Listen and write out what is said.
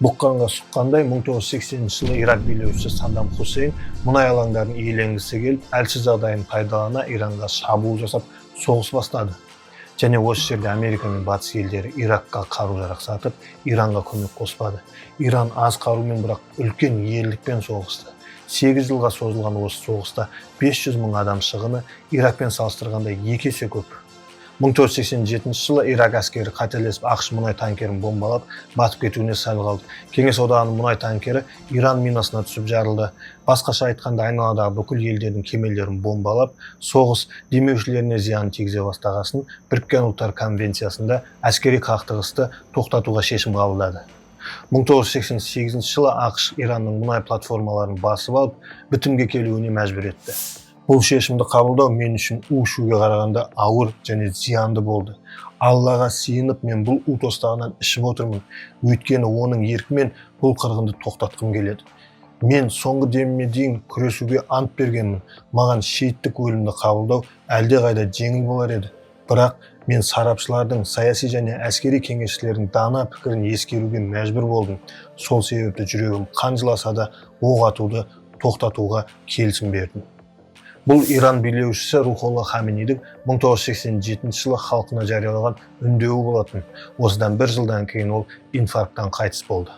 Бұққанға сұққандай 1980 жылы Ирак билеушісі Саддам Хусейн мұнай алаңдарын иеленгісі келіп, әлсіз жағдайын пайдалана Иранға шабуыл жасап, соғыс бастады. Және осы жерде Америка мен батыс елдері Иракқа қару-жарақ сатып, Иранға көмек қоспады. Иран аз қарумен, бірақ үлкен ерлікпен соғысты. 8 жылға созылған осы соғыста 500 мың адам шығыны Иракпен салыстырғанда 2 есе көп. 1987 жылы Ирак әскері қателесіп ақш мұнай танкерін бомбалап, батып кетуіне сәл қалды. Кеңес одағының мұнай танкері Иран минасына түсіп жарылды. Басқаша айтқанда, айналадағы бүкіл елдердің кемелерін бомбалап, соғыс демеушілеріне зиян тигізе бастағасын Біріккен ұлттар конвенциясында әскери қақтығысты тоқтатуға шешім қабылдады. 1988 жылы ақш Иранның мұнай платформаларын басып алып, бітімге келуіне мәжбүр етті. Бұл шешімді қабылдау мен үшін у-шуге қарағанда ауыр және зиянды болды. Аллаға сиынып, мен бұл у-тостағынан ішіп отырмын. Өйткені оның еркімен бұл қырғынды тоқтатқым келеді. Мен соңғы деміме дейін күресуге ант бергенмін. Маған шейіттік өлімді қабылдау әлде қайда жеңіл болар еді. Бірақ мен сарапшылардың, саяси және әскери кеңесшілердің дана пікірін ескеруге мәжбүр болдым. Сол себепті жүрегім қанжыласа да оқ атуды тоқтатуға келісім бердім. Бұл Иран билеушісі Рухолла Хаминейдің 1987 жылы халқына жариялаған үндеуі болатын. Осыдан 1 жылдан кейін ол инфаркттан қайтыс болды.